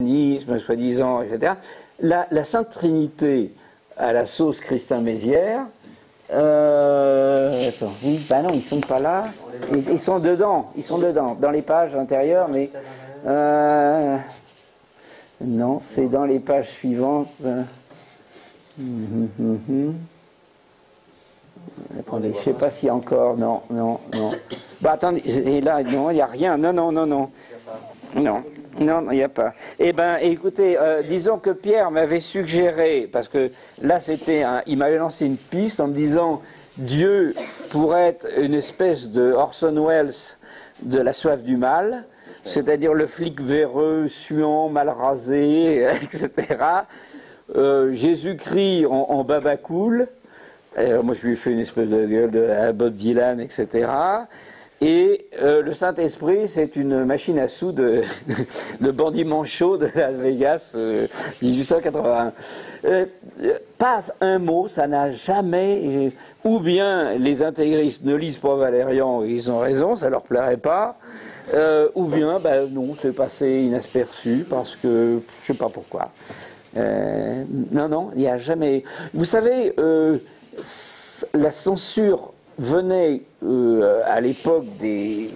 christianisme, soi-disant, etc. La Sainte Trinité à la sauce Christin Mézières, oui, bah non, ils sont pas là. Ils sont dedans, dans les pages intérieures, mais non, c'est dans les pages suivantes. Attendez, je ne sais pas s'il y a encore. Non. Bah attendez, et là, non, il n'y a rien. Non, il n'y a pas. Eh bien, écoutez, disons que Pierre m'avait suggéré, parce que là, il m'avait lancé une piste en me disant, Dieu pourrait être une espèce de Orson Welles de la soif du mal, c'est-à-dire le flic véreux, suant, mal rasé, etc. Jésus-Christ en babacool. Moi, je lui ai fait une espèce de gueule à Bob Dylan, etc. Et le Saint-Esprit, c'est une machine à sous de bandit manchot de Las Vegas, 1881. Pas un mot, ça n'a jamais... Ou bien les intégristes ne lisent pas Valérian, et ils ont raison, ça leur plairait pas. Ou bien, non, c'est passé inaperçu, parce que je sais pas pourquoi. Non, il n'y a jamais... Vous savez, la censure venait à l'époque des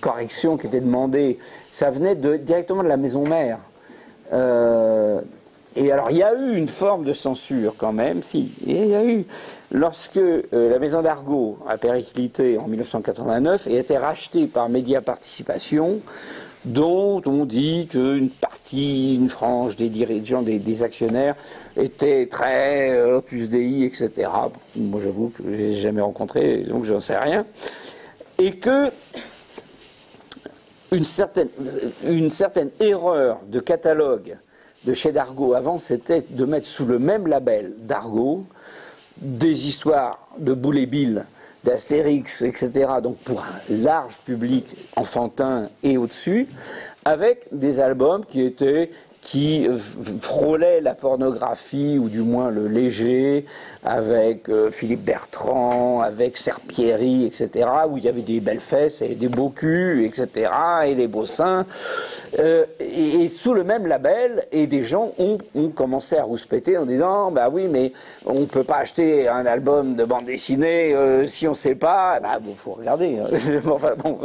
corrections qui étaient demandées, ça venait directement de la maison mère. Et alors il y a eu une forme de censure quand même, si, il y a eu, lorsque la maison d'Argot a périclité en 1989 et a été rachetée par Média Participation, dont on dit qu'une frange des dirigeants, des actionnaires, était très Opus Dei, etc. Moi, j'avoue que je n'ai jamais rencontré, donc je n'en sais rien. Et que une certaine erreur de catalogue de chez Dargaud avant, c'était de mettre sous le même label Dargaud des histoires de Boule et Bill, d'Astérix, etc., donc pour un large public enfantin et au-dessus, avec des albums qui frôlaient la pornographie, ou du moins le léger, avec Philippe Bertrand, avec Serpieri, etc., où il y avait des belles fesses et des beaux culs, etc., et des beaux seins, et sous le même label, et des gens ont commencé à rouspéter en disant, bah oui, mais on ne peut pas acheter un album de bande dessinée si on ne sait pas, faut regarder. Enfin, bon.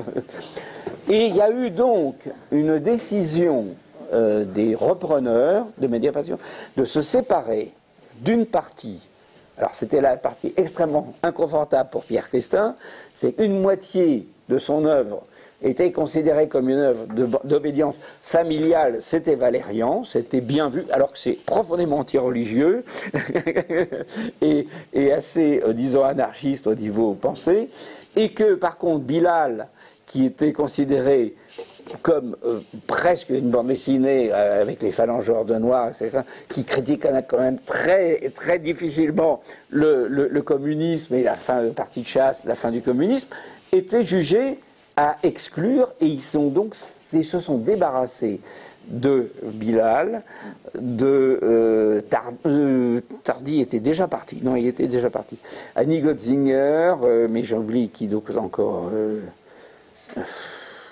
Et il y a eu donc une décision des repreneurs de Mediapassion de se séparer d'une partie. Alors c'était la partie extrêmement inconfortable pour Pierre Christin, c'est qu'une moitié de son œuvre était considérée comme une œuvre d'obédience familiale, c'était Valérian, c'était bien vu, alors que c'est profondément anti-religieux et assez, disons, anarchiste au niveau pensée, et que par contre Bilal, qui était considéré comme presque une bande dessinée avec les phalangeurs de noir, etc., qui critique quand même très, très difficilement le communisme et la fin de parti de chasse, la fin du communisme, était jugé à exclure, et ils se sont débarrassés de Bilal, Tardy était déjà parti, non, il était déjà parti, Annie Gotzinger, mais j'oublie qui donc encore...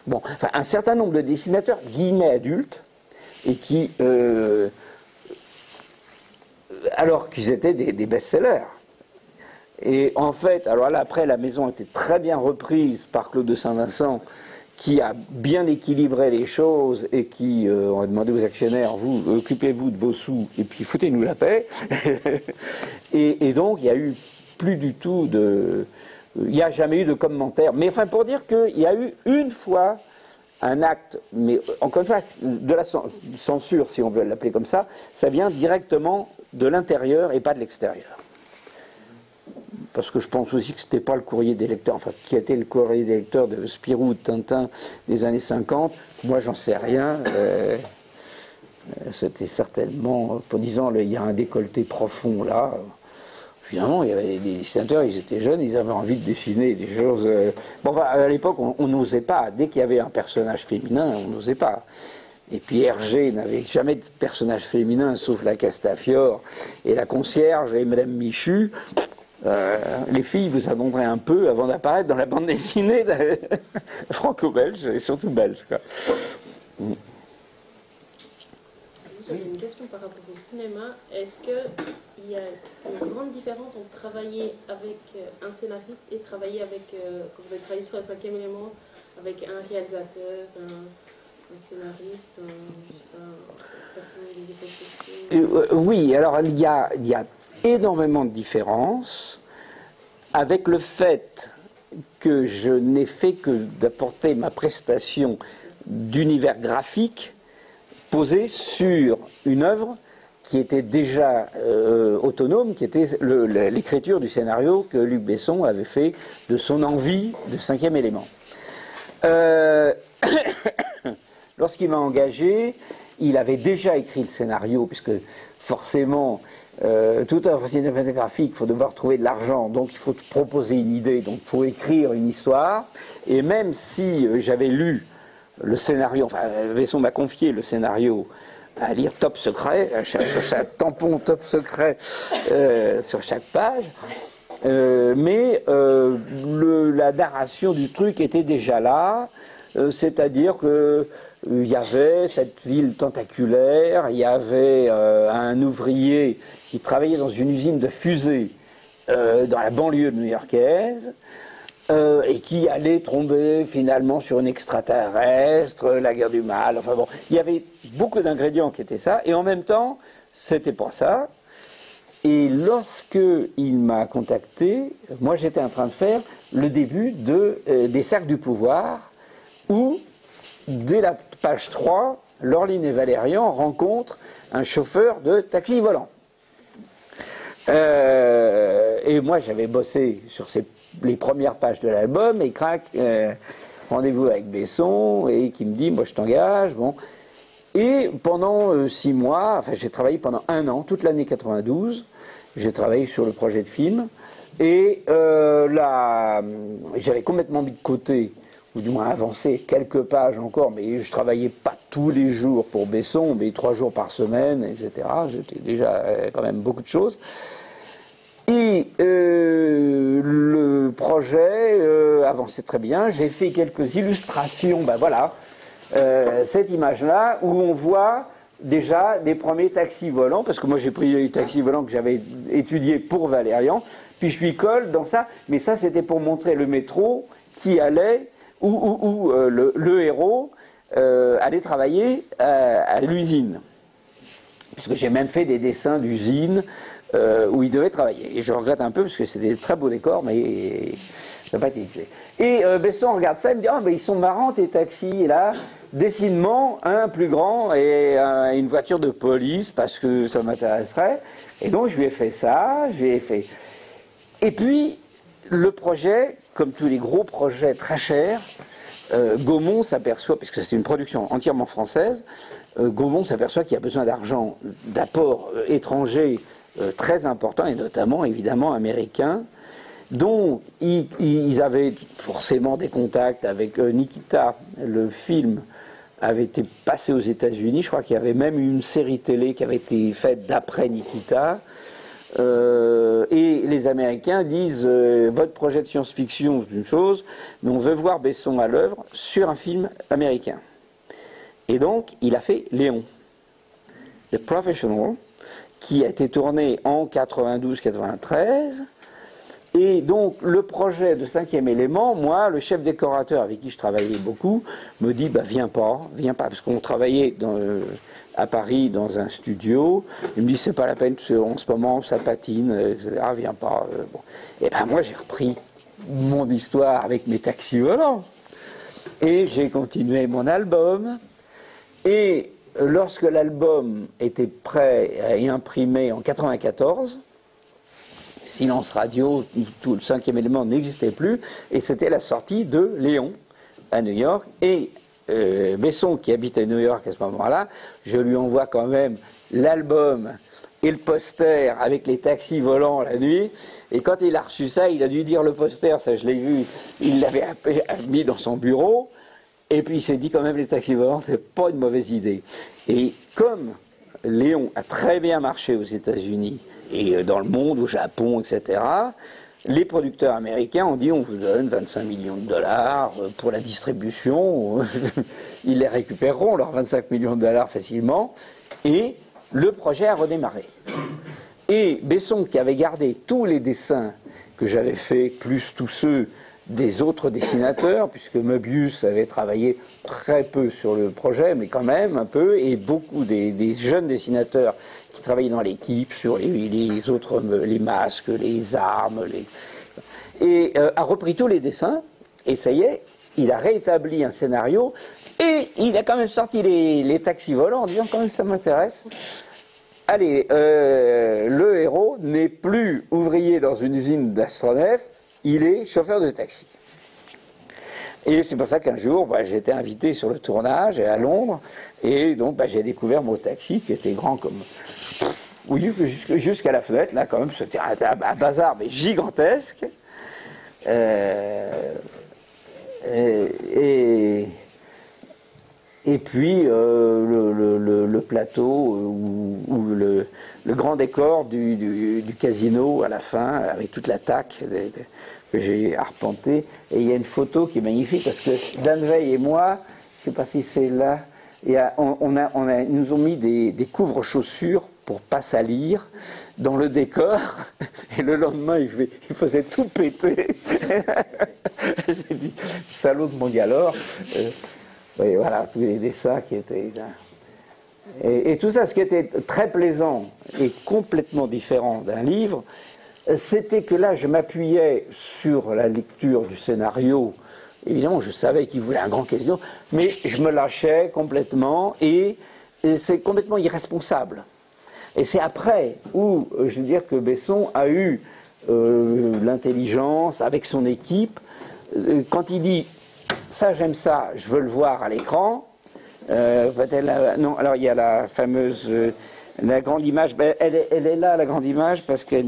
Bon, enfin, un certain nombre de dessinateurs, guillemets adultes, et qui, alors qu'ils étaient des best-sellers. Et en fait, alors là, après, la maison a été très bien reprise par Claude de Saint-Vincent, qui a bien équilibré les choses et qui a demandé aux actionnaires, vous, occupez-vous de vos sous et puis foutez-nous la paix. et donc, il n'y a eu plus du tout de... Il n'y a jamais eu de commentaires. Mais enfin, pour dire qu'il y a eu une fois un acte, mais encore une fois, de la censure, si on veut l'appeler comme ça vient directement de l'intérieur et pas de l'extérieur. Parce que je pense aussi que ce n'était pas le courrier des lecteurs, enfin, qui était le courrier des lecteurs de Spirou ou de Tintin des années 50. Moi, j'en sais rien. C'était certainement, en disant, il y a un décolleté profond là. Finalement, il y avait des dessinateurs, ils étaient jeunes, ils avaient envie de dessiner des choses... Bon, enfin, à l'époque, on n'osait pas. Dès qu'il y avait un personnage féminin, on n'osait pas. Et puis Hergé n'avait jamais de personnage féminin, sauf la Castafiore et la concierge et Madame Michu. Les filles vous attendrez un peu avant d'apparaître dans la bande dessinée franco-belge, et surtout belge, quoi. j'avais une question par rapport au cinéma. Est-ce qu'il y a une grande différence entre travailler avec un scénariste et travailler avec, quand vous avez travaillé sur le 5e élément, avec un réalisateur, un scénariste, je sais pas, personne des effets spéciaux? Oui, alors il y a énormément de différences avec le fait que je n'ai fait que d'apporter ma prestation d'univers graphique posé sur une œuvre qui était déjà autonome, qui était l'écriture du scénario que Luc Besson avait fait de son envie de 5e élément. Lorsqu'il m'a engagé, il avait déjà écrit le scénario, puisque forcément, toute œuvre cinématographique, il faut devoir trouver de l'argent, donc il faut proposer une idée, donc il faut écrire une histoire. Et même si j'avais lu le scénario, enfin, Besson m'a confié le scénario à lire top secret, sur chaque tampon top secret, sur chaque page, mais la narration du truc était déjà là, c'est-à-dire que il y avait cette ville tentaculaire, il y avait un ouvrier qui travaillait dans une usine de fusées dans la banlieue new-yorkaise et qui allait tomber finalement sur une extraterrestre, la guerre du mal, enfin bon, il y avait beaucoup d'ingrédients qui étaient ça, et en même temps, c'était pas ça. Et lorsque il m'a contacté, moi j'étais en train de faire le début des Cercles du pouvoir, où dès la page 3, Laureline et Valérian rencontrent un chauffeur de taxi volant. Et moi, j'avais bossé sur les premières pages de l'album, et crac, rendez-vous avec Besson, et qui me dit, moi je t'engage, bon. Et pendant 6 mois, enfin j'ai travaillé pendant 1 an, toute l'année 92, j'ai travaillé sur le projet de film, et j'avais complètement mis de côté, ou du moins avancé quelques pages encore, mais je travaillais pas tous les jours pour Besson, mais 3 jours par semaine, etc. C'était déjà quand même beaucoup de choses. Et le projet avançait très bien. J'ai fait quelques illustrations, ben voilà, cette image-là, où on voit déjà des premiers taxis volants, parce que moi j'ai pris les taxis volants que j'avais étudiés pour Valérian, puis je lui colle dans ça, mais ça c'était pour montrer le métro qui allait, où le héros allait travailler à l'usine. Puisque j'ai même fait des dessins d'usine où il devait travailler. Et je regrette un peu parce que c'était des très beaux décors, mais ça n'a pas été utilisé. Et Besson regarde ça et me dit « Ah, mais ils sont marrants tes taxis. » Et là, dessinement, un plus grand et une voiture de police parce que ça m'intéresserait. Et donc je lui ai fait ça, Et puis, le projet, comme tous les gros projets très chers, Gaumont s'aperçoit, puisque c'est une production entièrement française, Gaumont s'aperçoit qu'il y a besoin d'argent, d'apports étrangers très importants, et notamment évidemment américains. Donc ils avaient forcément des contacts avec Nikita. Le film avait été passé aux États-Unis. Je crois qu'il y avait même une série télé qui avait été faite d'après Nikita. Et les Américains disent votre projet de science-fiction c'est une chose, mais on veut voir Besson à l'œuvre sur un film américain. Et donc il a fait Léon, The Professional, qui a été tourné en 92-93. Et donc le projet de 5e élément, moi, le chef décorateur avec qui je travaillais beaucoup, me dit bah, viens pas, parce qu'on travaillait à Paris dans un studio. Il me dit c'est pas la peine, en ce moment ça patine, etc. Viens pas. Bon. Et ben moi j'ai repris mon histoire avec mes taxis volants. Et j'ai continué mon album. Et lorsque l'album était prêt et imprimé en 94, Silence Radio, tout le 5e élément n'existait plus, et c'était la sortie de Léon à New York. Et Besson, qui habitait à New York à ce moment-là, je lui envoie quand même l'album et le poster avec les taxis volants la nuit. Et quand il a reçu ça, il a dû dire le poster, ça je l'ai vu, il l'avait mis dans son bureau. Et puis il s'est dit quand même les taxis volants, c'est pas une mauvaise idée. Et comme Léon a très bien marché aux États-Unis et dans le monde, au Japon, etc., les producteurs américains ont dit on vous donne 25 millions de dollars pour la distribution. Ils les récupéreront, leurs 25 millions de dollars facilement. Et le projet a redémarré. Et Besson, qui avait gardé tous les dessins que j'avais faits, plus tous ceux des autres dessinateurs, puisque Möbius avait travaillé très peu sur le projet, mais quand même un peu, et beaucoup des jeunes dessinateurs qui travaillaient dans l'équipe sur les autres, les masques, les armes, et a repris tous les dessins, et ça y est, il a rétabli un scénario, et il a quand même sorti les taxis volants en disant quand même ça m'intéresse. Allez, le héros n'est plus ouvrier dans une usine d'astronefs, il est chauffeur de taxi. Et c'est pour ça qu'un jour, j'ai été invité sur le tournage à Londres, et donc j'ai découvert mon taxi qui était grand comme... Oui, jusqu'à la fenêtre, là quand même, c'était un bazar, mais gigantesque. Et puis le plateau ou le grand décor du casino à la fin, avec toute l'attaque que j'ai arpenté. Et il y a une photo qui est magnifique parce que Dan Veil et moi, je ne sais pas si c'est là, ils nous ont mis des couvre-chaussures pour pas salir dans le décor, et le lendemain il faisait tout péter. J'ai dit, salaud de mon galore. Oui, voilà, tous les dessins qui étaient... Et tout ça, ce qui était très plaisant et complètement différent d'un livre, c'était que là, je m'appuyais sur la lecture du scénario. Évidemment, je savais qu'il voulait un grand question, mais je me lâchais complètement, et c'est complètement irresponsable. Et c'est après où, je veux dire, que Besson a eu l'intelligence, avec son équipe, quand il dit... Ça, j'aime ça, je veux le voir à l'écran. Non, alors il y a la fameuse, la grande image, elle est là, la grande image, parce que,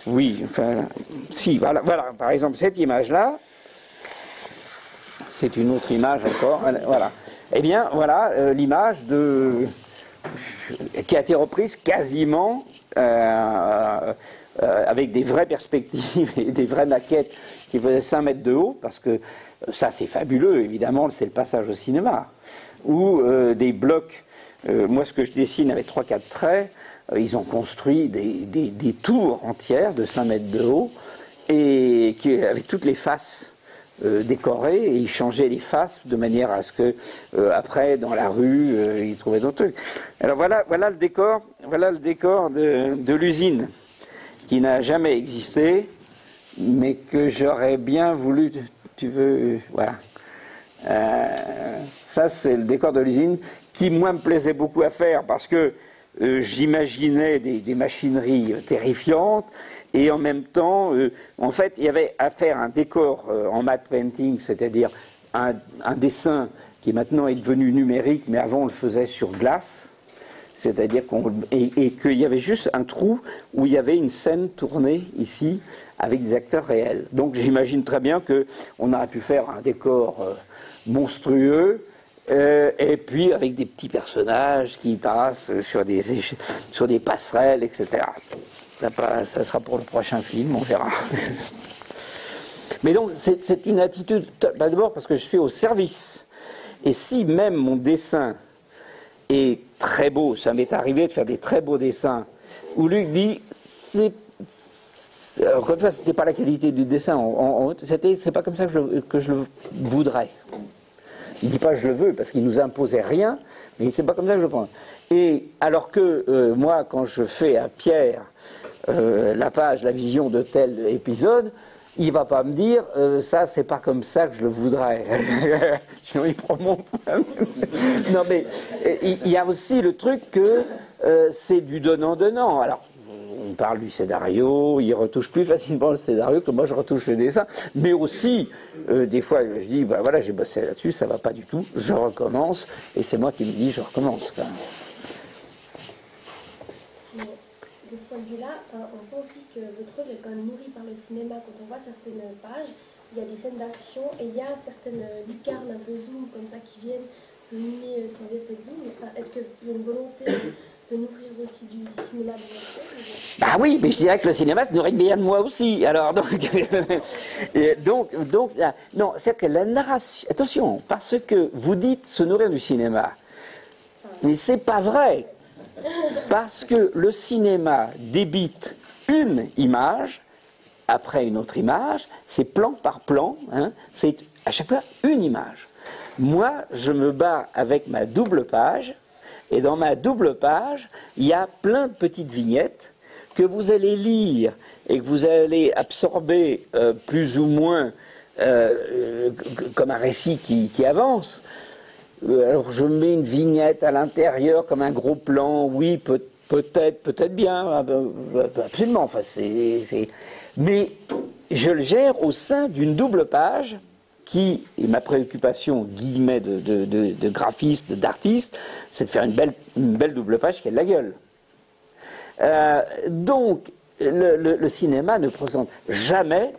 oui, enfin, si, voilà, par exemple, cette image-là, c'est une autre image encore, voilà. Eh bien, voilà, l'image qui a été reprise quasiment avec des vraies perspectives et des vraies maquettes qui faisaient 5 mètres de haut, parce que ça c'est fabuleux, évidemment, c'est le passage au cinéma, où des blocs, moi ce que je dessine avec 3-4 traits, ils ont construit des tours entières de 5 mètres de haut, et avec toutes les faces décorées, et ils changeaient les faces de manière à ce que, après, dans la rue, ils trouvaient d'autres trucs. Alors voilà le décor de l'usine, qui n'a jamais existé, mais que j'aurais bien voulu... Tu veux... Voilà. Ça, c'est le décor de l'usine qui, moi, me plaisait beaucoup à faire parce que j'imaginais des machineries terrifiantes et en même temps, en fait, il y avait à faire un décor en matte painting, c'est-à-dire un dessin qui maintenant est devenu numérique, mais avant on le faisait sur glace. C'est-à-dire qu'il y avait juste un trou où il y avait une scène tournée ici avec des acteurs réels. Donc j'imagine très bien qu'on aurait pu faire un décor monstrueux et puis avec des petits personnages qui passent sur des passerelles, etc. Ça sera pour le prochain film, on verra. Mais donc c'est une attitude, d'abord parce que je suis au service. Et si même mon dessin est très beau, ça m'est arrivé de faire des très beaux dessins, où Luc dit, encore une fois, c'était pas la qualité du dessin, c'est pas comme ça que je le voudrais. Il dit pas je le veux, parce qu'il nous imposait rien, mais c'est pas comme ça que je le prends. Et alors que moi, quand je fais à Pierre la page, la vision de tel épisode, il va pas me dire ça c'est pas comme ça que je le voudrais. Sinon il prend mon point. Non mais il y a aussi le truc que c'est du donnant-donnant. Alors on parle du scénario, il retouche plus facilement le scénario que moi je retouche le dessin, mais aussi des fois je dis bah voilà j'ai bossé là-dessus, ça va pas du tout, je recommence et c'est moi qui me dis je recommence quand même. De ce point de vue-là, on sent aussi que votre œuvre est quand même nourrie par le cinéma. Quand on voit certaines pages, il y a des scènes d'action et il y a certaines lucarnes un peu zoom comme ça qui viennent mimer sans effet zoom. Est-ce qu'il y a une volonté de nourrir aussi du cinéma de votre œuvre? Bah oui, mais je dirais que le cinéma se nourrit bien de moi aussi. Alors donc non, c'est que la narration. Attention, parce que vous dites se nourrir du cinéma. Mais c'est pas vrai. Parce que le cinéma débite une image après une autre image, c'est plan par plan, hein, c'est à chaque fois une image. Moi, je me bats avec ma double page, et dans ma double page, il y a plein de petites vignettes que vous allez lire et que vous allez absorber plus ou moins comme un récit qui avance. Alors je mets une vignette à l'intérieur comme un gros plan, oui, peut-être bien, absolument, enfin mais je le gère au sein d'une double page qui est ma préoccupation, guillemets, de graphiste, d'artiste, c'est de faire une belle double page qui a de la gueule. Donc, le cinéma ne présente jamais,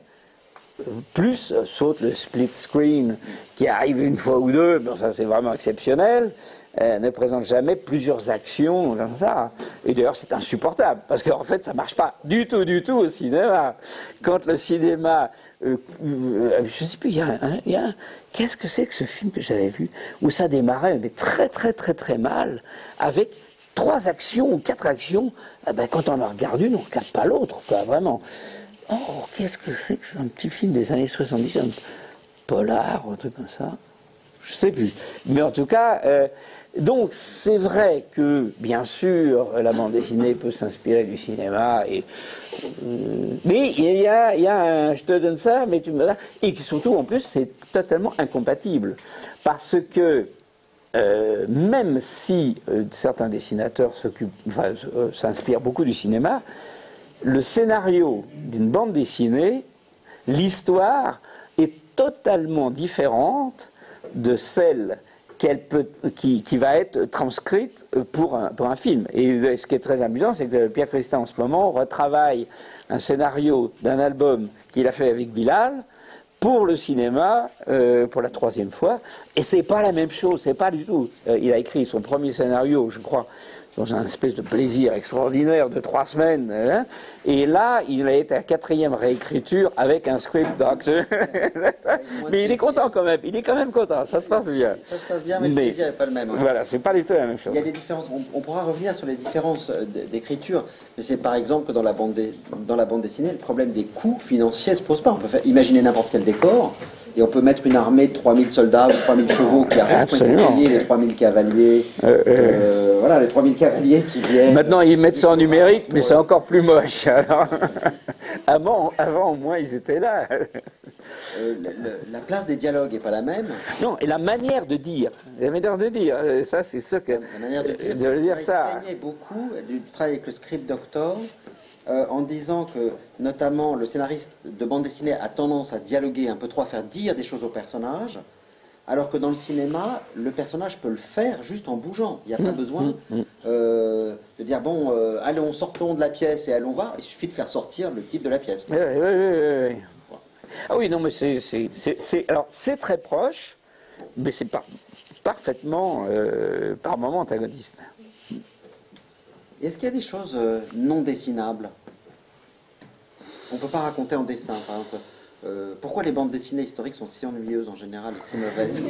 plus, saute le split screen qui arrive une fois ou deux, bon, ça c'est vraiment exceptionnel, ne présente jamais plusieurs actions comme ça. Et d'ailleurs c'est insupportable, parce qu'en fait ça ne marche pas du tout au cinéma. Quand le cinéma, je ne sais plus, qu'est-ce que c'est que ce film que j'avais vu, où ça démarrait mais très mal, avec 3 actions ou 4 actions, quand on en regarde une, on ne regarde pas l'autre, quoi, vraiment. Oh, qu'est-ce que c'est que c'est un petit film des années 70, un polar, ou un truc comme ça. Je ne sais plus. Mais en tout cas, donc c'est vrai que, bien sûr, la bande dessinée peut s'inspirer du cinéma, mais il y a un je te donne ça, mais tu me donnes ça, et surtout, en plus, c'est totalement incompatible. Parce que, même si certains dessinateurs s'inspirent beaucoup du cinéma, le scénario d'une bande dessinée, l'histoire est totalement différente de celle qui va être transcrite pour un film. Et ce qui est très amusant, c'est que Pierre Christin, en ce moment, retravaille un scénario d'un album qu'il a fait avec Bilal pour le cinéma, pour la 3e fois, et c'est pas la même chose, c'est pas du tout. Il a écrit son premier scénario, je crois, dans un espèce de plaisir extraordinaire de 3 semaines, hein, et là, il a été à 4e réécriture avec un script doc. Mais il est content quand même, il est quand même content, ça se passe bien. Ça se passe bien, mais le plaisir n'est pas le même. Hein. Voilà, c'est pas du tout la même chose. Il y a des différences, on pourra revenir sur les différences d'écriture, mais c'est par exemple que dans la bande dessinée, le problème des coûts financiers ne se pose pas. On peut imaginer n'importe quel décor, et on peut mettre une armée de 3000 soldats ou 3000 chevaux qui arrivent, absolument, les 3000 cavaliers, voilà, les 3000 cavaliers qui viennent. Maintenant, ils mettent ça en numérique, mais c'est encore plus moche. Alors, avant, au moins, ils étaient là. La place des dialogues n'est pas la même. Non, et la manière de dire, ça, c'est ce que... La manière de dire ça. Il plaignait beaucoup du travail avec le script doctor, en disant que, notamment, le scénariste de bande dessinée a tendance à dialoguer un peu trop, à faire dire des choses au personnage, alors que dans le cinéma, le personnage peut le faire juste en bougeant. Il n'y a pas besoin de dire, bon, allons, sortons de la pièce et allons voir. Il suffit de faire sortir le type de la pièce. Oui. Ah oui, non, mais alors, c'est très proche, mais c'est parfaitement, par moments, antagoniste. Est-ce qu'il y a des choses non dessinables? On ne peut pas raconter en dessin, par exemple. Pourquoi les bandes dessinées historiques sont si ennuyeuses en général et si mauvaises?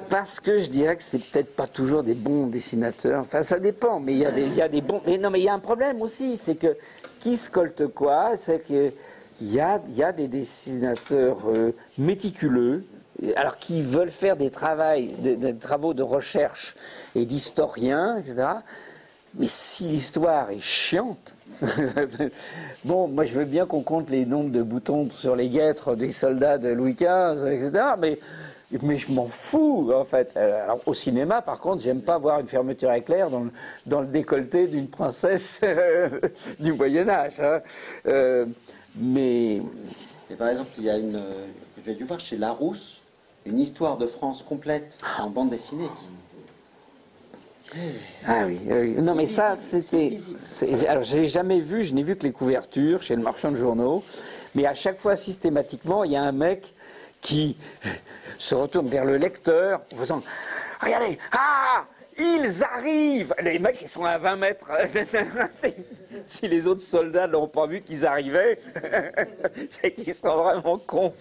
Parce que je dirais que c'est peut-être pas toujours des bons dessinateurs. Enfin, ça dépend, mais il y a des bons... Mais non, mais il y a un problème aussi, c'est que qui scolte quoi? C'est que il y a des dessinateurs méticuleux, alors qui veulent faire des travaux de recherche et d'historiens, etc. Mais si l'histoire est chiante, bon, moi je veux bien qu'on compte les nombres de boutons sur les guêtres des soldats de Louis XV, etc. Mais je m'en fous, en fait. Alors, au cinéma, par contre, j'aime pas voir une fermeture éclair dans le décolleté d'une princesse du Moyen-Âge. Hein. Mais par exemple, il y a j'ai dû voir chez Larousse une histoire de France complète en bande dessinée. Ah oui. Non, mais ça, c'était... Alors, je l'ai jamais vu, je n'ai vu que les couvertures chez le marchand de journaux, mais à chaque fois, systématiquement, il y a un mec qui se retourne vers le lecteur en faisant « Regardez, ils arrivent !» Les mecs, ils sont à 20 mètres. Si les autres soldats n'ont pas vu qu'ils arrivaient, c'est qu'ils sont vraiment cons.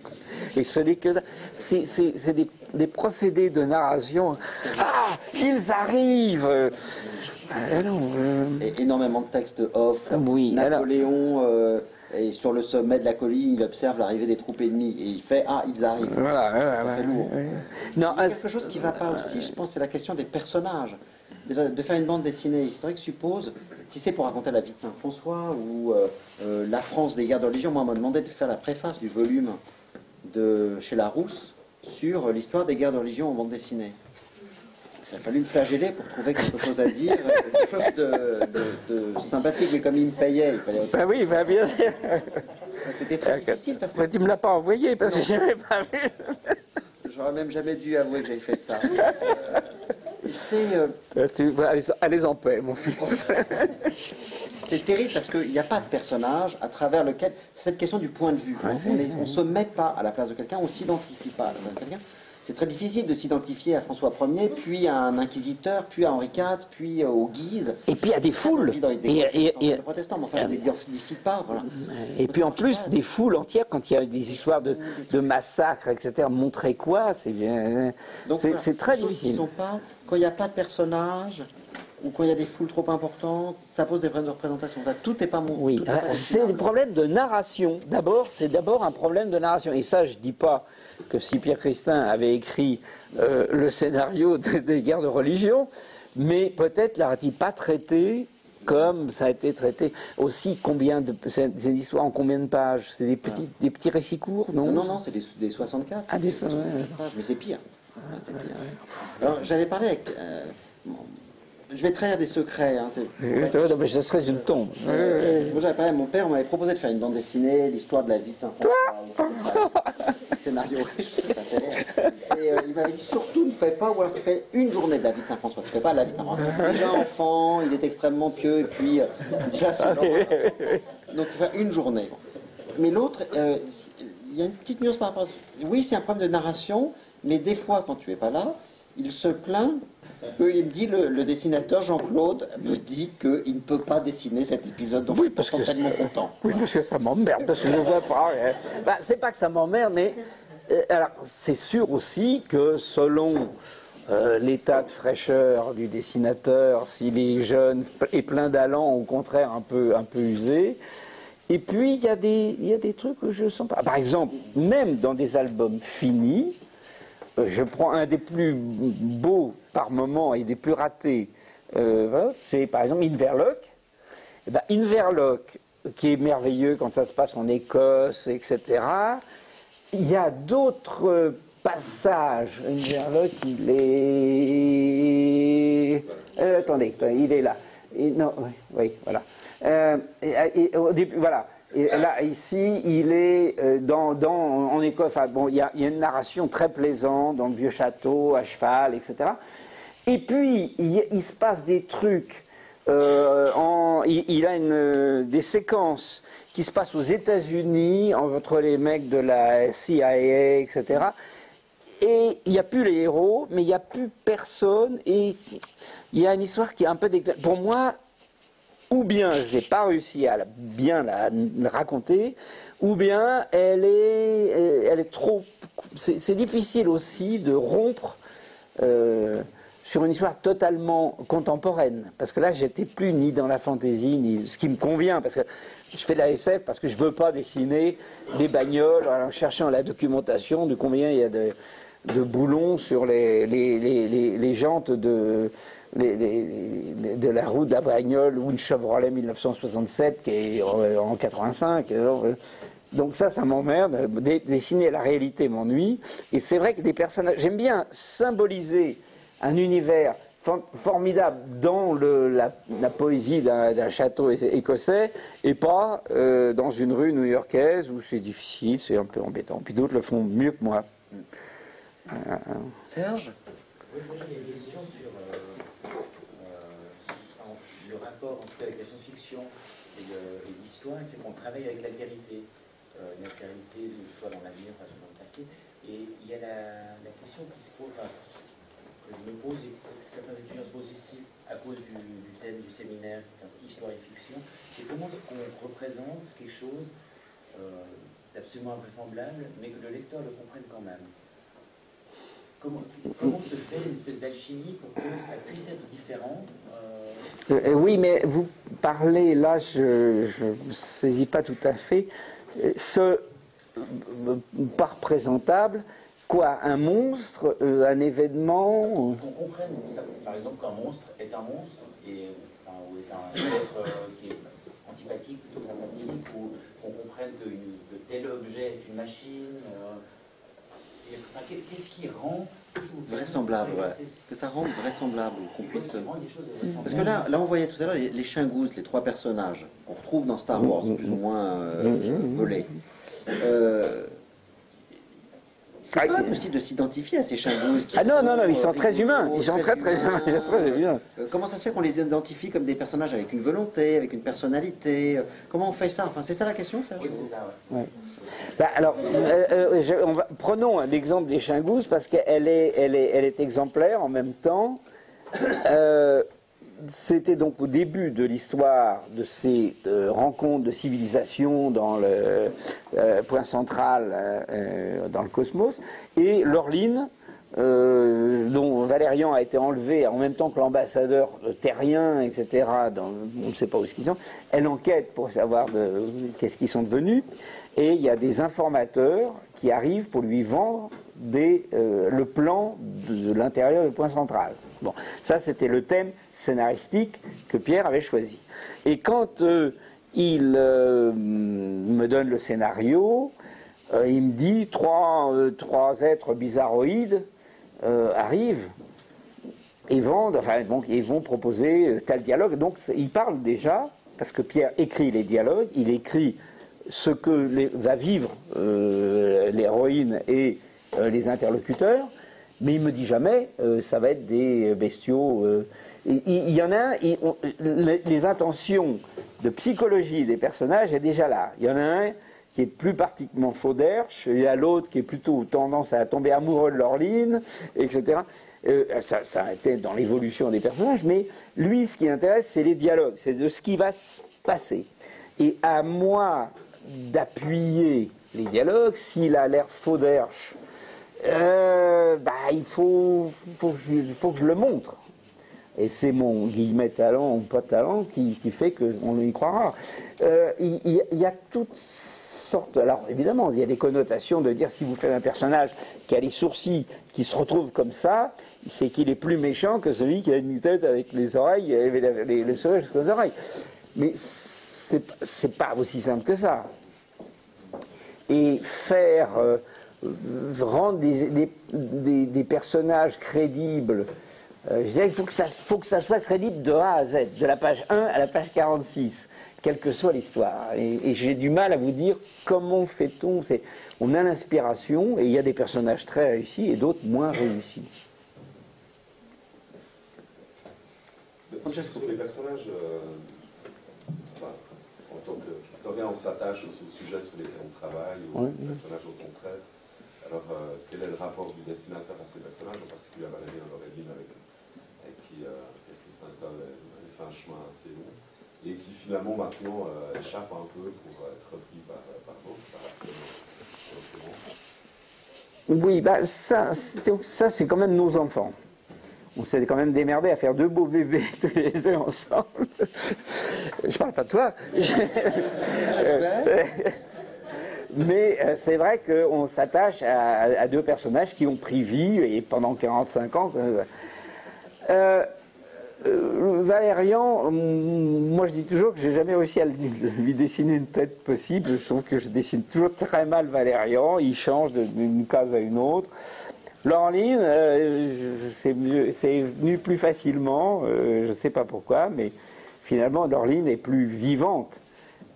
Et ce n'est que ça. C'est des des procédés de narration. Ah, ils arrivent. Et énormément de textes off. Oui, Napoléon est sur le sommet de la colline, il observe l'arrivée des troupes ennemies et il fait ah, ils arrivent. Voilà, ça fait lourd. Non, il y a quelque chose qui ne va pas aussi, je pense, c'est la question des personnages. Déjà, de faire une bande dessinée historique suppose, si c'est pour raconter la vie de Saint-François ou la France des guerres de religion, moi on m'a demandé de faire la préface du volume de chez Larousse sur l'histoire des guerres de religion en bande dessinée. Il a fallu me flageller pour trouver quelque chose à dire, quelque chose de sympathique, mais comme il me payait, il fallait... Ben oui, ben bien sûr. C'était très difficile parce que... Mais tu me l'as pas envoyé parce que je n'avais pas vu. J'aurais même jamais dû avouer que j'avais fait ça. Allez en paix, mon fils. C'est terrible parce qu'il n'y a pas de personnage à travers lequel... C'est cette question du point de vue. On ne se met pas à la place de quelqu'un, on ne s'identifie pas à la place de quelqu'un. C'est très difficile de s'identifier à François Ier, puis à un inquisiteur, puis à Henri IV, puis aux Guises. Et puis à des foules. Et protestants, mais enfin, je ne l'identifie pas. Voilà. Et puis en plus, des foules entières, quand il y a des histoires de massacres, etc., montrer quoi, c'est bien. C'est très difficile. Quand il n'y a pas de personnage, ou quand il y a des foules trop importantes, ça pose des problèmes de représentation. Tout n'est pas mon. Oui, c'est des problèmes de narration. C'est d'abord un problème de narration. Et ça, je ne dis pas que si Pierre Christin avait écrit le scénario des guerres de religion, mais peut-être l'aurait-il pas traité comme ça a été traité. Aussi, c'est des histoires en combien de pages? C'est des petits récits courts, non? Non, c'est des 64. Ah, des 64 pages, mais c'est pire. Alors, j'avais parlé avec... je vais trahir des secrets. Hein, non, mais ce serait une tombe. Moi, j'avais parlé à mon père, on m'avait proposé de faire une bande dessinée, l'histoire de la vie de Saint-François. Scénario riche, ça fait rire. Et il m'avait dit surtout ne fais pas, ou alors tu fais une journée de la vie de Saint-François. Tu fais pas la vie de Saint-François. Déjà enfant, il est extrêmement pieux, et puis déjà c'est normal. Donc tu fais une journée. Mais l'autre, il y a une petite nuance par rapport à... Oui, c'est un problème de narration, mais des fois, quand tu n'es pas là, il se plaint. Il me dit, le dessinateur Jean-Claude me dit qu'il ne peut pas dessiner cet épisode, donc oui, parce que tellement content. Oui, parce que ça m'emmerde, parce que je ne vois pas. C'est pas que ça m'emmerde, mais alors c'est sûr aussi que selon l'état de fraîcheur du dessinateur, s'il est jeune et plein d'allant, au contraire un peu usé. Et puis il y a des trucs que je sens pas. Par exemple, même dans des albums finis, je prends un des plus beaux par moment et des plus ratés, c'est par exemple Inverloch. Inverloch, qui est merveilleux quand ça se passe en Écosse, etc. Il y a d'autres passages. Inverloch, il est... attendez, il est là. Non, oui, voilà. Au début, voilà. Et là, ici, il est en Écosse. Enfin, bon, il y a une narration très plaisante dans le vieux château, à cheval, etc. Et puis, il se passe des trucs. Il a des séquences qui se passent aux États-Unis entre les mecs de la CIA, etc. Et il n'y a plus les héros, mais il n'y a plus personne. Et il y a une histoire qui est un peu décalée. Pour moi, ou bien je n'ai pas réussi à bien la raconter, ou bien elle est trop... C'est difficile aussi de rompre sur une histoire totalement contemporaine. Parce que là, j'étais plus ni dans la fantaisie, ni ce qui me convient. Parce que je fais de la SF parce que je ne veux pas dessiner des bagnoles en cherchant la documentation de combien il y a de boulons sur les jantes de la route de la Vragnole ou une Chevrolet 1967 qui est en 85. Donc ça m'emmerde. Dessiner la réalité m'ennuie. Et c'est vrai que des personnages... J'aime bien symboliser un univers formidable dans la poésie d'un château écossais et pas dans une rue new-yorkaise où c'est difficile, c'est un peu embêtant. Puis d'autres le font mieux que moi. Serge? Oui, moi j'ai une question sur le rapport entre la science-fiction et l'histoire, c'est qu'on travaille avec l'altérité, une altérité soit dans l'avenir, soit dans le passé, et il y a la question qui se pose, que je me pose, et que certains étudiants se posent ici, à cause du thème du séminaire, qui est entre histoire et fiction, c'est comment est-ce qu'on représente quelque chose d'absolument invraisemblable, mais que le lecteur le comprenne quand même. comment se fait une espèce d'alchimie pour que ça puisse être différent Oui, mais vous parlez, là, je ne saisis pas tout à fait, pas représentable, quoi, un monstre, un événement On comprenne, par exemple, qu'un monstre est un monstre, et, enfin, ou est un être qui est antipathique plutôt que sympathique, ou qu'on comprenne que tel objet est une machine. Qu'est-ce qui rend vraisemblable, ouais. Que ça rende vraisemblable, qu'on puisse. Parce que là, on voyait tout à l'heure les Shingoos, les trois personnages qu'on retrouve dans Star Wars, plus ou moins volés. C'est pas possible de s'identifier à ces Shingoos. Ah non, ils sont très humains. Ils sont très humains. Comment ça se fait qu'on les identifie comme des personnages avec une volonté, avec une personnalité? Comment on fait ça? Enfin, c'est ça la question, Serge? Oui, c'est ça, ouais. Ouais. Bah, alors, prenons l'exemple des Shingoos parce qu'elle est exemplaire en même temps. C'était donc au début de l'histoire de ces rencontres de civilisation dans le point central dans le cosmos, et l'Orline, dont Valérian a été enlevé en même temps que l'ambassadeur terrien, etc., on ne sait pas où ils sont, elle enquête pour savoir qu'est-ce qu'ils sont devenus, et il y a des informateurs qui arrivent pour lui vendre le plan de l'intérieur du point central. Bon, ça c'était le thème scénaristique que Pierre avait choisi. Et quand il me donne le scénario, il me dit trois êtres bizarroïdes arrivent et vont proposer tel dialogue. Donc il parle déjà, parce que Pierre écrit les dialogues, il écrit ce que va vivre l'héroïne et les interlocuteurs, mais il ne me dit jamais ça va être des bestiaux. Il y en a un, les intentions de psychologie des personnages est déjà là. Il y en a un qui est plus particulièrement Fauderche, il y a l'autre qui est plutôt tendance à tomber amoureux de l'Orline, etc. Ça a été dans l'évolution des personnages, mais lui, ce qui l'intéresse, c'est les dialogues, c'est de ce qui va se passer. Et à moi d'appuyer les dialogues, s'il a l'air Fauderche, il faut que je le montre. Et c'est mon guillemet talent ou pas talent qui fait qu'on y croira. Il y a toutes sortes. Alors évidemment, il y a des connotations de dire si vous faites un personnage qui a les sourcils qui se retrouve comme ça, c'est qu'il est plus méchant que celui qui a une tête avec les oreilles, le sourire jusqu'aux oreilles. Mais c'est pas aussi simple que ça. Et rendre des personnages crédibles, je dirais qu'il faut que ça soit crédible de A à Z, de la page 1 à la page 46, quelle que soit l'histoire. Et j'ai du mal à vous dire comment fait-on. On a l'inspiration, et il y a des personnages très réussis et d'autres moins réussis. Sur les personnages, en tant qu'historien, on s'attache aussi aux sujets sur lesquels on travaille, aux personnages dont on traite. Alors, quel est le rapport du dessinateur à ces personnages, en particulier à Valérie Loreline, avec qui Christin Toll fait un chemin assez long, et qui finalement maintenant échappe un peu pour être repris par d'autres, par Arsène en l'occurrence. Oui, ça c'est quand même nos enfants. On s'est quand même démerdé à faire deux beaux bébés tous les deux ensemble. Je parle pas de toi. Mais c'est vrai qu'on s'attache à deux personnages qui ont pris vie et pendant 45 ans. Valérian, moi je dis toujours que j'ai jamais réussi à lui dessiner une tête possible, sauf que je dessine toujours très mal Valérian, il change d'une case à une autre. L'Orline, c'est venu plus facilement, je ne sais pas pourquoi, mais finalement l'Orline est plus vivante.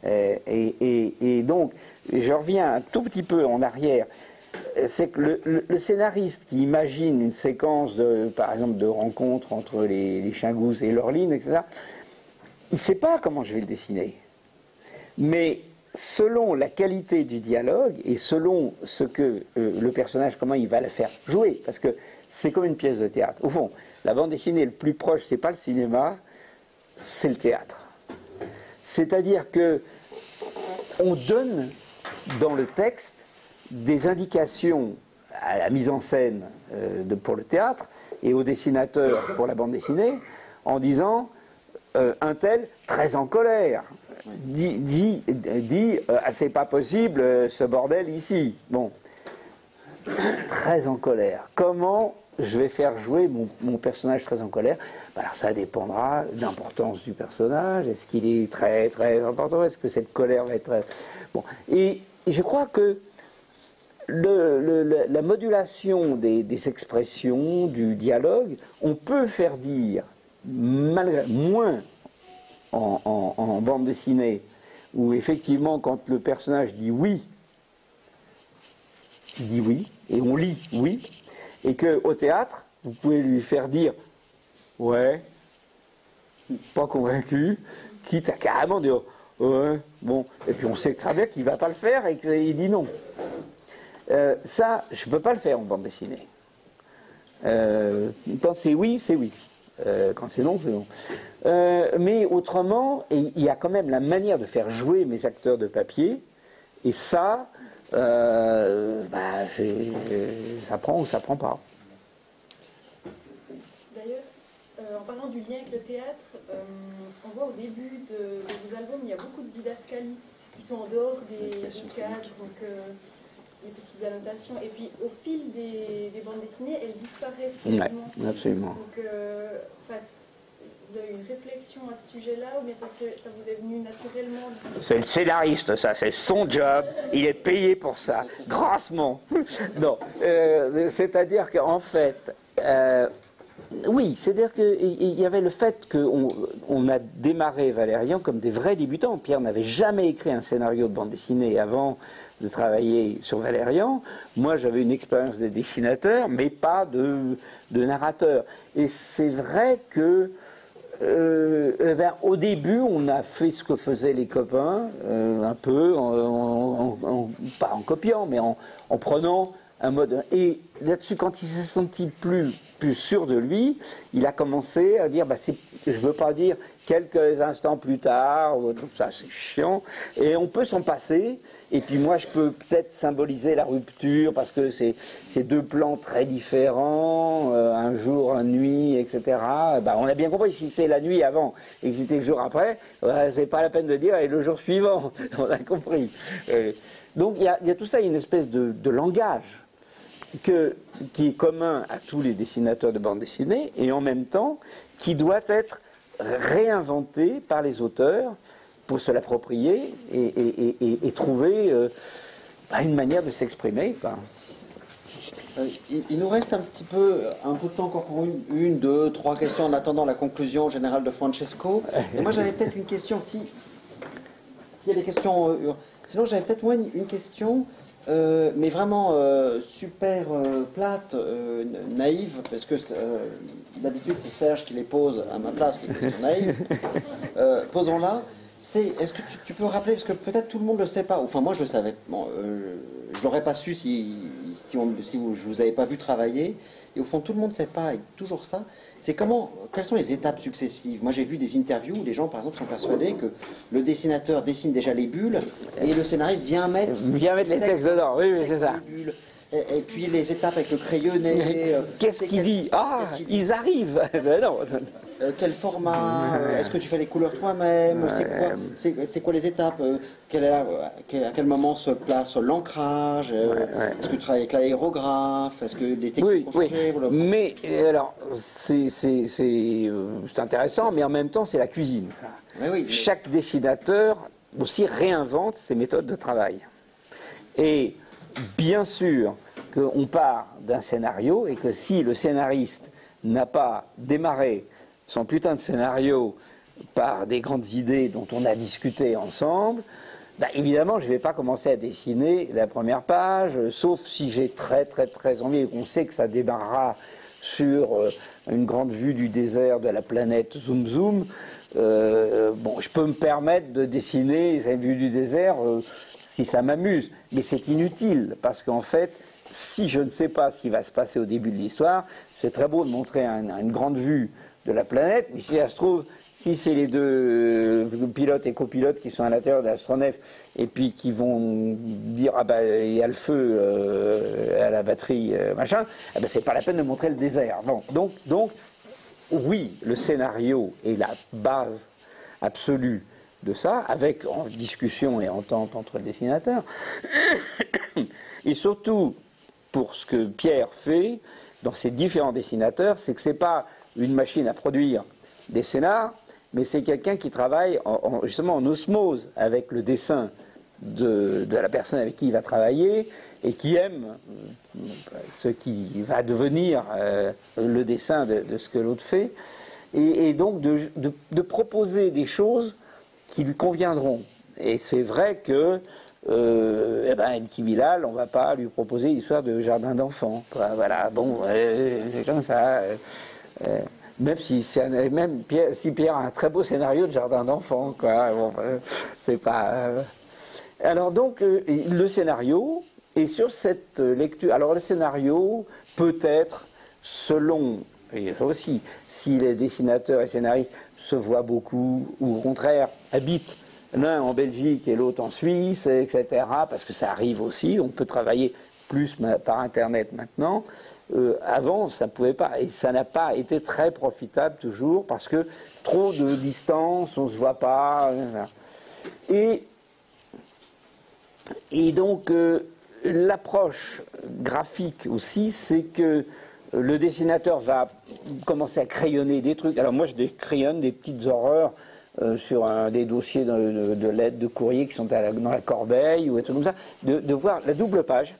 Et donc, je reviens un tout petit peu en arrière. C'est que le scénariste qui imagine une séquence, par exemple, de rencontre entre les Shingoos et l'Orline, etc., il ne sait pas comment je vais le dessiner. Mais selon la qualité du dialogue et selon ce que le personnage, comment il va le faire jouer, parce que c'est comme une pièce de théâtre. Au fond, la bande dessinée le plus proche, c'est pas le cinéma, c'est le théâtre. C'est-à-dire que on donne dans le texte des indications à la mise en scène pour le théâtre et au dessinateur pour la bande dessinée en disant un tel très en colère dit ah, c'est pas possible ce bordel ici. Bon, très en colère. Comment je vais faire jouer mon personnage très en colère? Alors ça dépendra de l'importance du personnage. Est-ce qu'il est très très important? Est-ce que cette colère va être... Bon. Et je crois que la modulation des expressions, du dialogue, on peut faire dire, moins en bande dessinée, où effectivement quand le personnage dit oui, il dit oui, et on lit oui, et qu'au théâtre, vous pouvez lui faire dire ouais, pas convaincu, quitte à carrément dire ouais, bon, et puis on sait très bien qu'il ne va pas le faire et qu'il dit non. Ça, je ne peux pas le faire en bande dessinée. Quand c'est oui, c'est oui. Quand c'est non, c'est non. Mais autrement, il y a quand même la manière de faire jouer mes acteurs de papier, et ça, ça prend ou ça prend pas. D'ailleurs, en parlant du lien avec le théâtre, on voit au début de vos albums, il y a beaucoup de didascalies qui sont en dehors des cadres, donc les petites annotations. Et puis au fil des bandes dessinées, elles disparaissent quasiment. Ouais, absolument. Donc, vous avez une réflexion à ce sujet-là, ou bien ça vous est venu naturellement? C'est le scénariste, ça, c'est son job, il est payé pour ça, grassement. Non, c'est-à-dire qu'en fait, oui, c'est-à-dire qu'il y avait le fait qu'on a démarré Valérian comme des vrais débutants. Pierre n'avait jamais écrit un scénario de bande dessinée avant de travailler sur Valérian. Moi, j'avais une expérience de dessinateur, mais pas de narrateur. Et c'est vrai que au début, on a fait ce que faisaient les copains, un peu, pas en copiant, mais en prenant un mode. Et là-dessus, quand il s'est senti plus sûr de lui, il a commencé à dire, je ne veux pas dire quelques instants plus tard, ou ça c'est chiant, et on peut s'en passer, et puis moi je peux peut-être symboliser la rupture, parce que c'est deux plans très différents, un jour, une nuit, etc. On a bien compris, si c'est la nuit avant, et que c'était le jour après, c'est pas la peine de dire, et le jour suivant, on a compris. Donc il y a tout ça, il y a une espèce de langage qui est commun à tous les dessinateurs de bande dessinée, et en même temps, qui doit être réinventé par les auteurs pour se l'approprier et trouver une manière de s'exprimer. Il nous reste un peu de temps encore pour une, deux, trois questions en attendant la conclusion générale de Francesco. Et moi j'avais peut-être une question, s'il y a des questions, sinon j'avais peut-être moi une question, mais vraiment super plate, naïve, parce que d'habitude c'est Serge qui les pose à ma place, les questions naïves. Posons-la. Est-ce que tu peux rappeler, parce que peut-être tout le monde ne le sait pas, enfin moi je le savais, bon, je ne l'aurais pas su si je ne vous avais pas vu travailler, et au fond tout le monde ne sait pas, et toujours ça, c'est quelles sont les étapes successives. Moi j'ai vu des interviews où les gens par exemple sont persuadés que le dessinateur dessine déjà les bulles, et le scénariste vient mettre les textes dedans, oui c'est ça. Et puis les étapes avec le crayonné. Qu'est-ce qu'il dit? Ah, ils arrivent. Non. Quel format? Est-ce que tu fais les couleurs toi-même? C'est quoi les étapes? À quel moment se place l'ancrage? Est-ce que tu travailles avec l'aérographe? Est-ce que des techniques ont changé? Mais alors, c'est intéressant, mais en même temps, c'est la cuisine. Chaque dessinateur aussi réinvente ses méthodes de travail. Et bien sûr qu'on part d'un scénario et que si le scénariste n'a pas démarré son putain de scénario par des grandes idées dont on a discuté ensemble, évidemment je ne vais pas commencer à dessiner la première page, sauf si j'ai très très très envie et qu'on sait que ça démarrera sur une grande vue du désert de la planète Zoom Zoom. Je peux me permettre de dessiner la vue du désert si ça m'amuse, mais c'est inutile, parce qu'en fait, si je ne sais pas ce qui va se passer au début de l'histoire, c'est très beau de montrer une grande vue de la planète, mais si ça se trouve, Si c'est les deux pilotes et copilotes qui sont à l'intérieur de l'astronef et puis qui vont dire ah ben il y a le feu à la batterie machin, ah ben c'est pas la peine de montrer le désert. Bon, donc oui, le scénario est la base absolue de ça, avec en discussion et entente entre le dessinateur. Et surtout, pour ce que Pierre fait dans ses différents dessinateurs, c'est que c'est pas une machine à produire des scénars, mais c'est quelqu'un qui travaille justement en osmose avec le dessin de la personne avec qui il va travailler et qui aime ce qui va devenir le dessin de ce que l'autre fait, et donc de proposer des choses qui lui conviendront. Et c'est vrai que Enki Bilal, on ne va pas lui proposer l'histoire de jardin d'enfants. Voilà, bon, c'est comme ça. Même si Pierre a un très beau scénario de jardin d'enfants, quoi. Bon, c'est pas. Alors donc le scénario, et sur cette lecture, alors le scénario peut être selon, et aussi si les dessinateurs et scénaristes se voient beaucoup ou au contraire habitent l'un en Belgique et l'autre en Suisse, etc. Parce que ça arrive aussi, on peut travailler plus par Internet maintenant. Avant, ça ne pouvait pas, et ça n'a pas été très profitable toujours, parce que trop de distance, on ne se voit pas. Et donc, l'approche graphique aussi, c'est que le dessinateur va commencer à crayonner des trucs. Alors moi, je crayonne des petites horreurs sur des dossiers de lettres, de courrier qui sont dans la corbeille, ou des trucs comme ça, de voir la double page,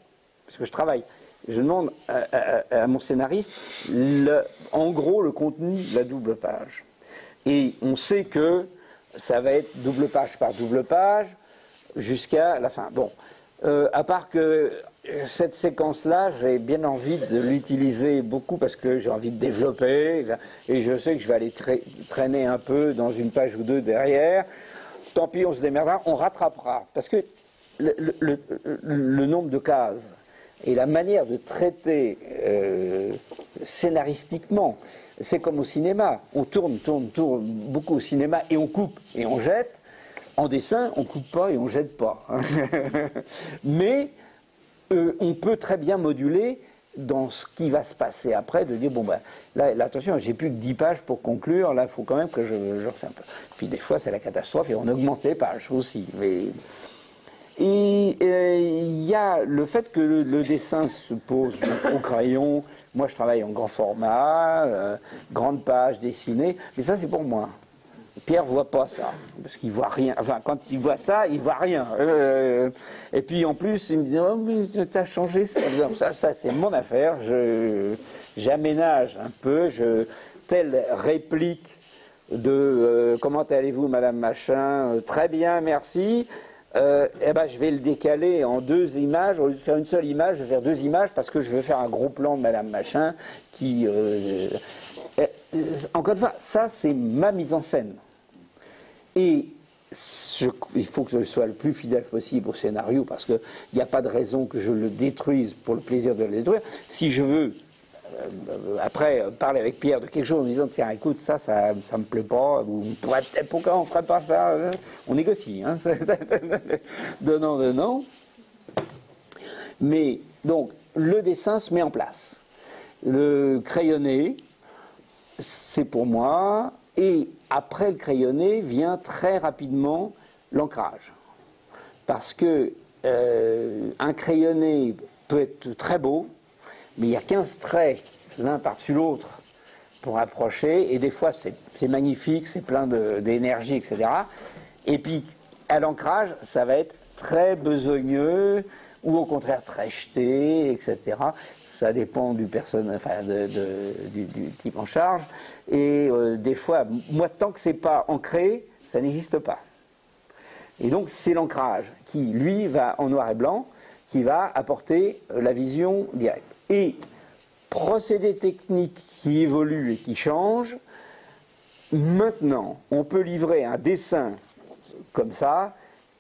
parce que je travaille. Je demande à mon scénariste, en gros, le contenu de la double page. Et on sait que ça va être double page par double page jusqu'à la fin. Bon, à part que cette séquence-là, j'ai bien envie de l'utiliser beaucoup parce que j'ai envie de développer, et je sais que je vais aller traîner un peu dans une page ou deux derrière. Tant pis, on se démerdera, on rattrapera. Parce que le nombre de cases et la manière de traiter scénaristiquement, c'est comme au cinéma. On tourne beaucoup au cinéma et on coupe et on jette. En dessin, on ne coupe pas et on ne jette pas. Mais on peut très bien moduler dans ce qui va se passer après, de dire, bon ben, là attention, j'ai plus que 10 pages pour conclure, là il faut quand même que je ressasse un peu. Puis des fois c'est la catastrophe et on augmente les pages aussi. Et il y a le fait que le dessin se pose au crayon. Moi je travaille en grand format, grande page dessinée, mais ça c'est pour moi. Pierre ne voit pas ça, parce qu'il ne voit rien. Enfin, quand il voit ça, il ne voit rien. Et puis en plus, il me dit, oh, mais tu as changé ça. Ça c'est mon affaire. J'aménage un peu, telle réplique de comment allez-vous, madame machin, très bien, merci. Eh ben, je vais le décaler en 2 images. Au lieu de faire une seule image, je vais faire 2 images parce que je veux faire un gros plan de madame machin qui. Encore une fois, ça c'est ma mise en scène. Et il faut que je sois le plus fidèle possible au scénario parce qu'il n'y a pas de raison que je le détruise pour le plaisir de le détruire. Si je veux, après, parler avec Pierre de quelque chose en disant tiens, écoute, ça me plaît pas, ou peut-être pourquoi on ne ferait pas ça, on négocie, hein. Donnant. Mais donc, le dessin se met en place. Le crayonné, c'est pour moi. Et après le crayonné vient très rapidement l'ancrage. Parce que un crayonné peut être très beau, mais il y a 15 traits l'un par-dessus l'autre pour approcher, et des fois c'est magnifique, c'est plein d'énergie, etc. Et puis à l'ancrage, ça va être très besogneux, ou au contraire très jeté, etc. Ça dépend du type en charge. Et des fois, moi, tant que c'est pas ancré, ça n'existe pas. Et donc, c'est l'ancrage qui, lui, va en noir et blanc, qui va apporter la vision directe. Et procédé technique qui évolue et qui change. Maintenant, on peut livrer un dessin comme ça,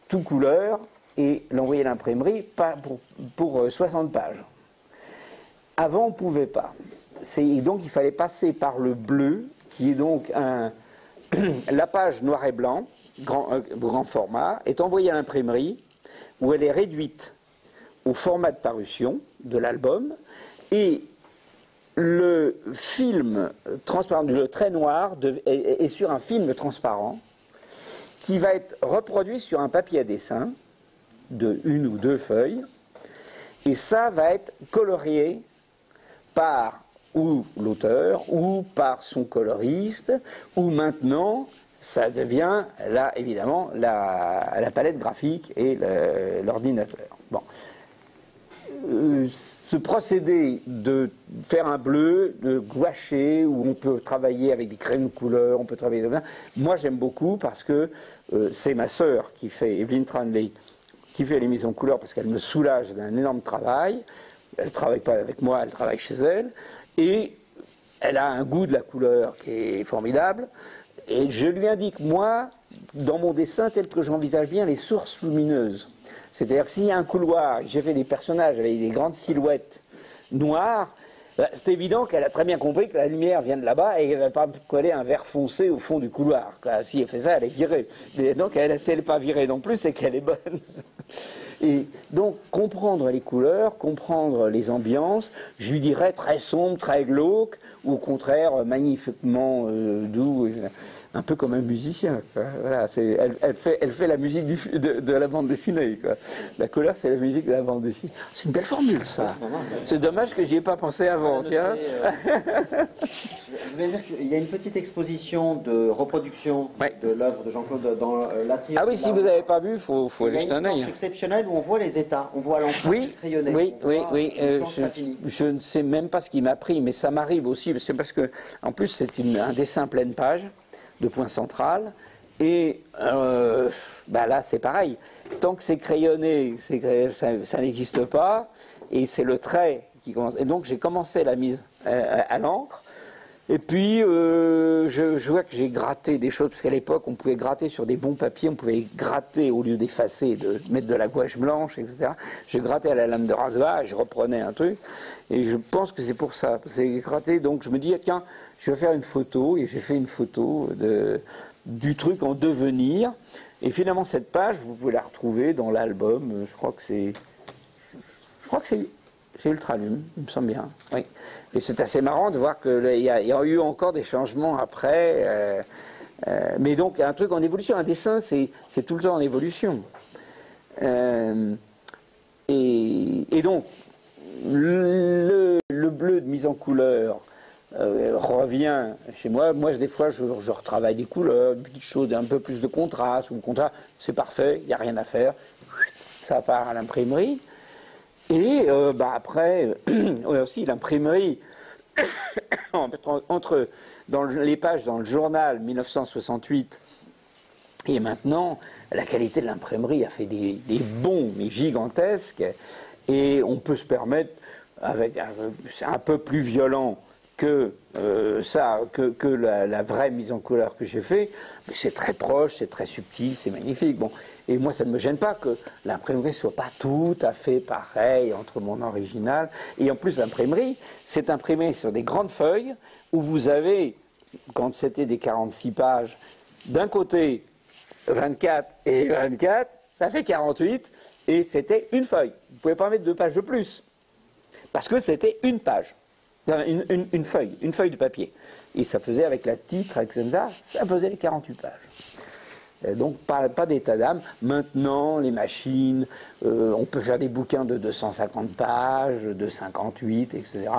tout couleur, et l'envoyer à l'imprimerie pour 60 pages. Avant, on ne pouvait pas. Donc, il fallait passer par le bleu, qui est donc la page noir et blanc, grand format, est envoyée à l'imprimerie, où elle est réduite au format de parution de l'album, et le film transparent, le trait noir est sur un film transparent qui va être reproduit sur un papier à dessin de 1 ou 2 feuilles, et ça va être colorié par ou l'auteur ou par son coloriste, ou maintenant ça devient là évidemment la palette graphique et l'ordinateur. Bon. Ce procédé de faire un bleu, de gouacher, où on peut travailler avec des crayons de couleur, on peut travailler de... Moi j'aime beaucoup parce que c'est ma sœur qui fait, Evelyne Tranley, qui fait les mises en couleur parce qu'elle me soulage d'un énorme travail. Elle ne travaille pas avec moi, elle travaille chez elle. Et elle a un goût de la couleur qui est formidable. Et je lui indique, moi, dans mon dessin, tel que j'envisage bien, les sources lumineuses. C'est-à-dire que s'il y a un couloir, j'ai fait des personnages avec des grandes silhouettes noires, c'est évident qu'elle a très bien compris que la lumière vient de là-bas et qu'elle ne va pas coller un vert foncé au fond du couloir. Si elle fait ça, elle est virée. Mais donc, si elle n'est pas virée non plus, c'est qu'elle est bonne. Et donc, comprendre les couleurs, comprendre les ambiances, je lui dirais très sombre, très glauque, ou au contraire, magnifiquement doux, un peu comme un musicien. Voilà, elle fait la musique de la bande dessinée. Quoi. La couleur, c'est la musique de la bande dessinée. C'est une belle formule, ça. C'est dommage que j'y ai pas pensé avant. Tiens. Je voulais dire qu'il y a une petite exposition de reproduction de l'œuvre de Jean-Claude dans l'atelier. Ah oui, si vous n'avez pas vu, il faut aller jeter un œil. Il y a une planche exceptionnelle où on voit les états, on voit l'empreinte crayonnée. Oui. Je ne sais même pas ce qui m'a pris, mais ça m'arrive aussi. C'est parce que, en plus, c'est un dessin pleine page, de point central, et là c'est pareil, tant que c'est crayonné, ça n'existe pas, et c'est le trait qui commence. Et donc j'ai commencé la mise à l'encre, et puis je vois que j'ai gratté des choses, parce qu'à l'époque on pouvait gratter sur des bons papiers, on pouvait gratter au lieu d'effacer, de mettre de la gouache blanche, etc. Je grattais à la lame de rasoir, et je reprenais un truc, et je pense que c'est pour ça, c'est gratté, donc je me dis, tiens, je vais faire une photo, et j'ai fait une photo du truc en devenir. Et finalement, cette page, vous pouvez la retrouver dans l'album. Je crois que c'est Ultralume, il me semble bien. Oui. Et c'est assez marrant de voir qu'il y a eu encore des changements après. Mais donc, un truc en évolution. Un dessin, c'est tout le temps en évolution. Et donc, le bleu de mise en couleur revient chez moi. Moi, des fois, je retravaille des couleurs, des petites choses, un peu plus de contraste. Ou le contraste, c'est parfait, il n'y a rien à faire. Ça part à l'imprimerie. Et après, aussi l'imprimerie, entre dans les pages dans le journal 1968 et maintenant, la qualité de l'imprimerie a fait des bonds mais gigantesques. Et on peut se permettre, c'est un peu plus violent que la vraie mise en couleur que j'ai fait, mais c'est très proche, c'est très subtil, c'est magnifique. Bon. Et moi, ça ne me gêne pas que l'imprimerie ne soit pas tout à fait pareil entre mon original. Et en plus, l'imprimerie, c'est imprimé sur des grandes feuilles où vous avez, quand c'était des 46 pages, d'un côté 24 et 24, ça fait 48, et c'était une feuille. Vous ne pouvez pas mettre 2 pages de plus, parce que c'était une page. Une feuille de papier. Et ça faisait avec la titre, avec ça faisait les 48 pages. Et donc pas d'état d'âme. Maintenant, les machines, on peut faire des bouquins de 250 pages, de 58, etc.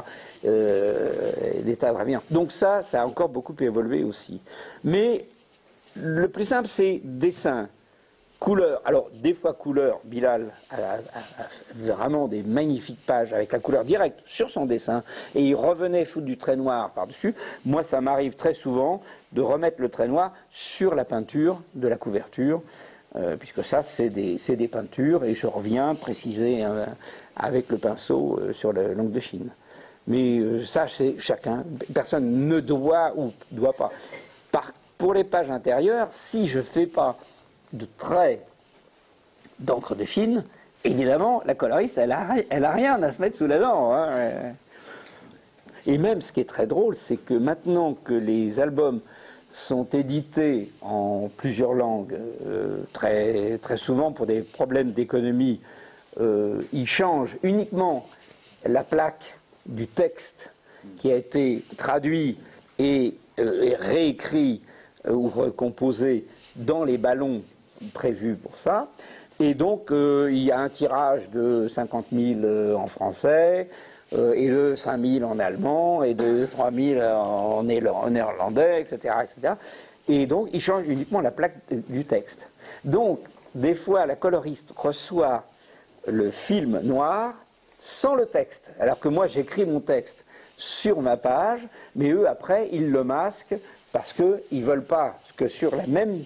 Des tas de rien. Donc ça a encore beaucoup évolué aussi. Mais le plus simple, c'est dessin. Couleur, alors des fois couleur, Bilal a vraiment des magnifiques pages avec la couleur directe sur son dessin et il revenait foutre du trait noir par-dessus. Moi ça m'arrive très souvent de remettre le trait noir sur la peinture de la couverture, puisque ça c'est des peintures et je reviens préciser avec le pinceau sur l'ongle de Chine. Mais ça c'est chacun, personne ne doit ou doit pas. Pour les pages intérieures, si je ne fais pas de traits d'encre de Chine, évidemment, la coloriste, elle a rien à se mettre sous la dent. Hein. Et même, ce qui est très drôle, c'est que maintenant que les albums sont édités en plusieurs langues, très, très souvent pour des problèmes d'économie, ils changent uniquement la plaque du texte qui a été traduit et réécrit ou recomposé dans les ballons prévus pour ça. Et donc, il y a un tirage de 50 000 en français, et de 5 000 en allemand, et de 3 000 en néerlandais, etc., etc. Et donc, il change uniquement la plaque du texte. Donc, des fois, la coloriste reçoit le film noir sans le texte, alors que moi, j'écris mon texte sur ma page, mais eux, après, ils le masquent parce qu'ils ne veulent pas que sur la même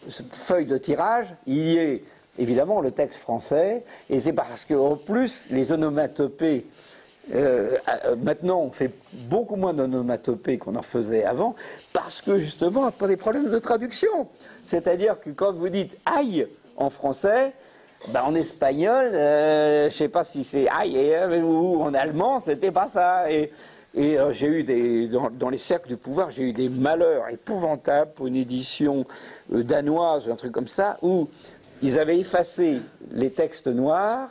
feuille de tirage, il y ait évidemment le texte français, et c'est parce qu'en plus, les onomatopées, maintenant, on fait beaucoup moins d'onomatopées qu'on en faisait avant, parce que justement, on n'a pas des problèmes de traduction. C'est-à-dire que quand vous dites aïe en français, ben en espagnol, je ne sais pas si c'est aïe, ou en allemand, c'était pas ça. Et j'ai eu dans les cercles du pouvoir, j'ai eu des malheurs épouvantables pour une édition danoise, un truc comme ça, où ils avaient effacé les textes noirs,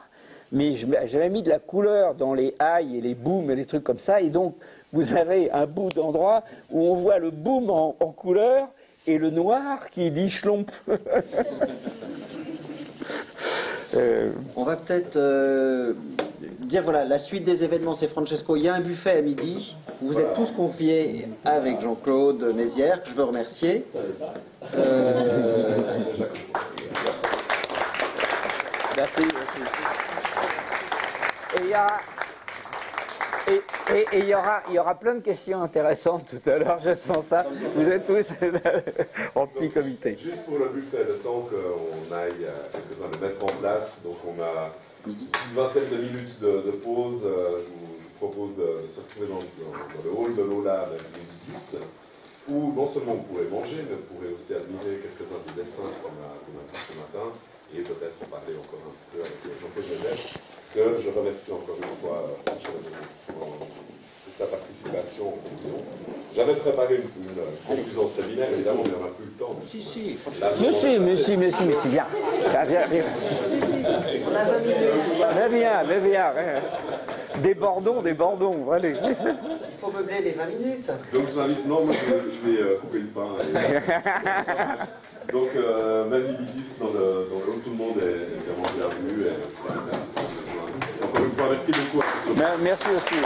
mais j'avais mis de la couleur dans les aïe et les boum et les trucs comme ça, et donc vous avez un bout d'endroit où on voit le boum en couleur et le noir qui dit schlomp. On va peut-être dire, voilà, la suite des événements, c'est Francesco, il y a un buffet à midi, vous êtes tous conviés avec Jean-Claude Mézières, que je veux remercier. Merci. Et il y aura plein de questions intéressantes tout à l'heure, je sens ça. Vous êtes tous en petit comité. Juste pour le buffet, le temps qu'on aille quelques-uns le mettre en place, donc on a une vingtaine de minutes de pause. Je vous propose de se retrouver dans le hall de Lola à midi 10, où non seulement vous pourrez manger, mais vous pourrez aussi admirer quelques-uns des dessins qu'on a vus ce matin, et peut-être en parler encore un petit peu avec Jean-Claude Mézières, que je remercie encore une fois de sa participation en conclusion. J'avais préparé une conclusion séminaire, évidemment, mais on n'a plus le temps. Mais viens. On a 20 minutes. Mais viens. Débordons, allez. Il faut meubler les 20 minutes. Donc je vous invite, non, moi je vais couper le pain. Donc, Mali Bidis dans le hall, tout le monde est évidemment bienvenu. Encore une fois, merci beaucoup. Merci aussi.